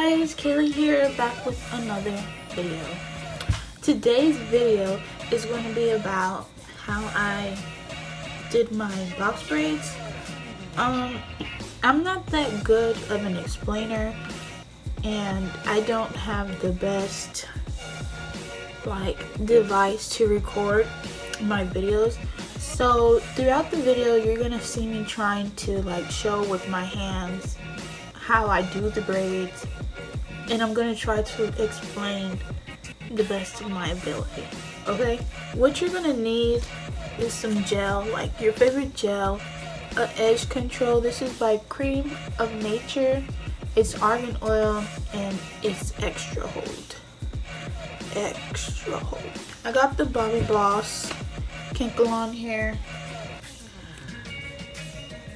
guys, Kaylee here, back with another video. Today's video is going to be about how I did my box braids. I'm not that good of an explainer, and I don't have the best device to record my videos. So throughout the video, you're gonna see me trying to show with my hands how I do the braids, and I'm gonna try to explain the best of my ability. Okay, what you're gonna need is some gel, like your favorite gel, an edge control. This is by Creme of Nature. It's argan oil and it's extra hold. I got the Bobbi Boss Kinkle on here.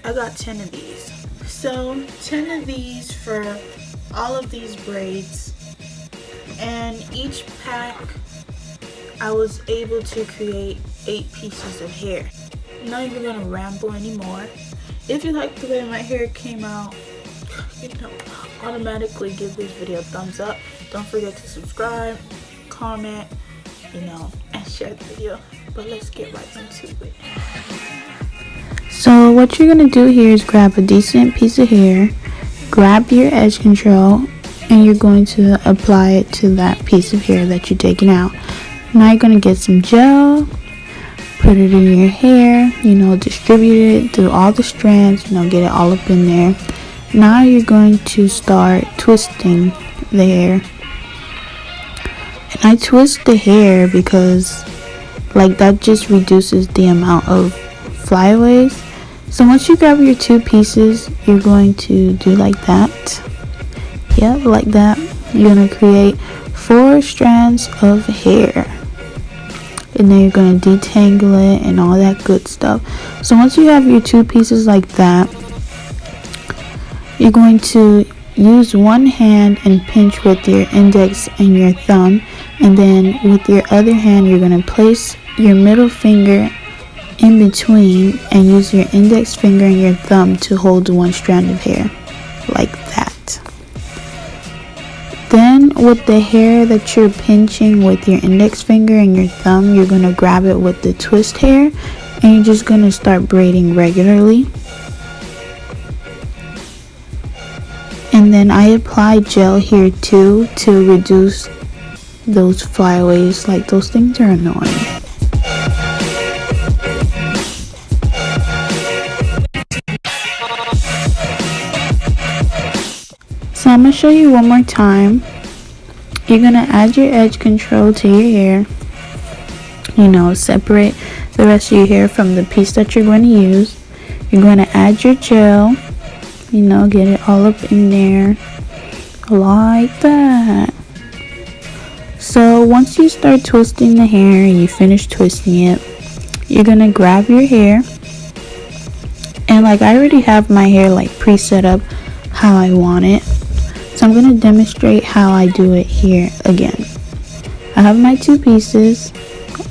I got 10 of these. So 10 of these for all of these braids, and each pack I was able to create 8 pieces of hair. I'm not even gonna ramble anymore. If you like the way my hair came out, automatically give this video a thumbs up. Don't forget to subscribe, comment, and share the video. But let's get right into it. So what you're going to do here is grab a decent piece of hair, grab your edge control, and you're going to apply it to that piece of hair that you're taking out. Now you're going to get some gel, put it in your hair, distribute it through all the strands, get it all up in there. Now you're going to start twisting the hair. And I twist the hair because that just reduces the amount of flyaways. So once you grab your 2 pieces, you're going to do like that. Yep, like that. You're going to create 4 strands of hair. And then you're going to detangle it and all that good stuff. So once you have your 2 pieces like that, you're going to use one hand and pinch with your index and your thumb. And then with your other hand, you're going to place your middle finger in between and use your index finger and your thumb to hold one strand of hair like that. Then with the hair that you're pinching with your index finger and your thumb, you're going to grab it with the twist hair and you're just going to start braiding regularly. And then I apply gel here too to reduce those flyaways. Those things are annoying. So I'm going to show you one more time. You're going to add your edge control to your hair. Separate the rest of your hair from the piece that you're going to use. You're going to add your gel. Get it all up in there. Like that. So once you start twisting the hair and you finish twisting it, you're going to grab your hair. And I already have my hair pre-set up how I want it. So I'm going to demonstrate how I do it here again. I have my 2 pieces.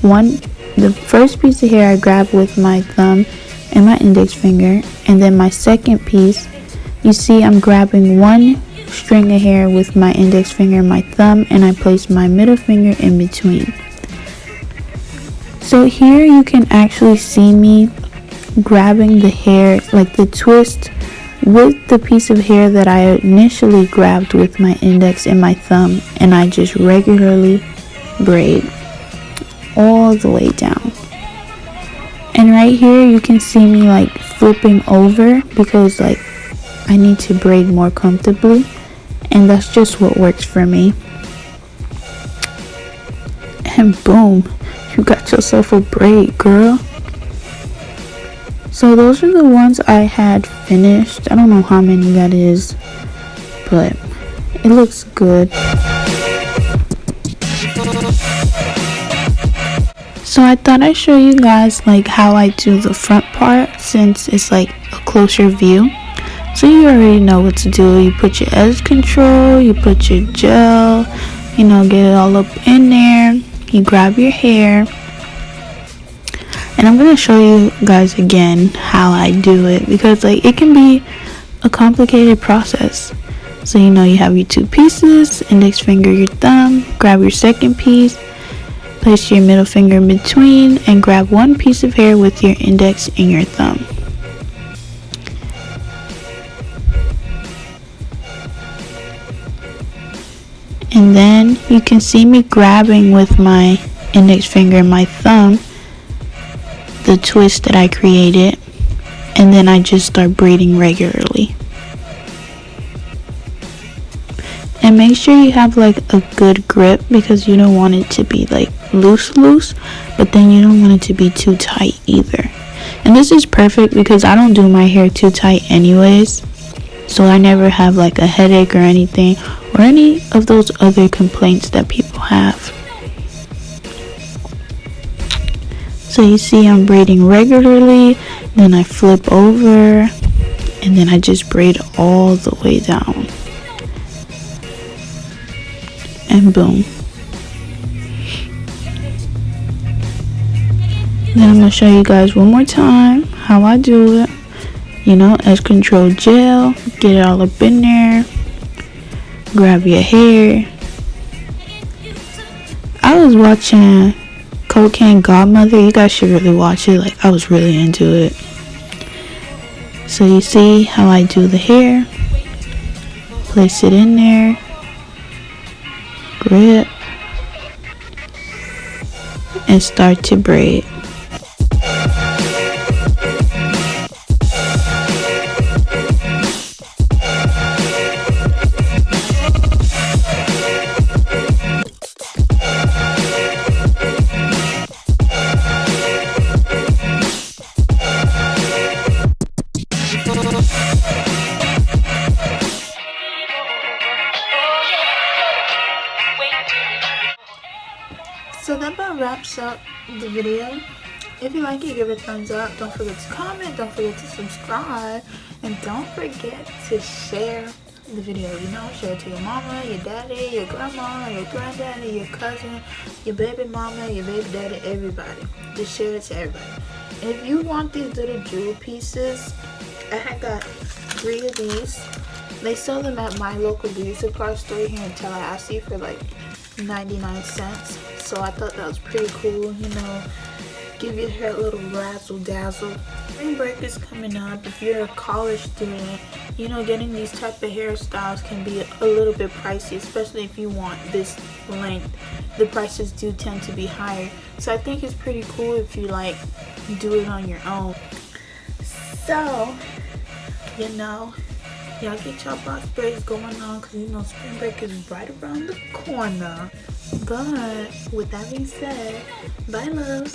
The first piece of hair I grab with my thumb and my index finger. And then my second piece, you see I'm grabbing one string of hair with my index finger and my thumb, and I place my middle finger in between. So here you can actually see me grabbing the hair, the twist, with the piece of hair that I initially grabbed with my index and my thumb, and I just regularly braid all the way down. And right here you can see me flipping over because I need to braid more comfortably, and that's just what works for me. And boom, you got yourself a braid, girl. So those are the ones I had finished. I don't know how many that is, but it looks good. So I thought I'd show you guys how I do the front part, since it's a closer view. So you already know what to do. You put your edge control, you put your gel, get it all up in there. You grab your hair. And I'm going to show you guys again how I do it, because it can be a complicated process. So you know you have your two pieces, index finger, your thumb. Grab your second piece, place your middle finger in between, and grab one piece of hair with your index and your thumb. And then you can see me grabbing with my index finger and my thumb the twist that I created, and then I just start braiding regularly. And make sure you have like a good grip, because you don't want it to be like loose, but then you don't want it to be too tight either. And this is perfect because I don't do my hair too tight anyways, so I never have like a headache or anything, or any of those other complaints that people have. So you see I'm braiding regularly, then I flip over, and then I just braid all the way down. And boom. Then I'm going to show you guys one more time how I do it. You know, edge control gel, get it all up in there. Grab your hair. I was watching Cocaine Godmother. You guys should really watch it. Like, I was really into it. So you see how I do the hair. Place it in there. Grip. And start to braid. So that about wraps up the video. If you like it, give it a thumbs up. Don't forget to comment. Don't forget to subscribe. And don't forget to share the video. You know, share it to your mama, your daddy, your grandma, your granddaddy, your cousin, your baby mama, your baby daddy, everybody. Just share it to everybody. And if you want these little jewel pieces, I had got 3 of these. They sell them at my local beauty supply store here in Tallahassee for like 99 cents. So I thought that was pretty cool, you know, give your hair a little razzle dazzle. Spring break is coming up. If you're a college student, you know, getting these type of hairstyles can be a little bit pricey, especially if you want this length. The prices do tend to be higher. So I think it's pretty cool if you like do it on your own. So, you know, y'all get your box braids going on, because you know spring break is right around the corner. But with that being said, bye loves.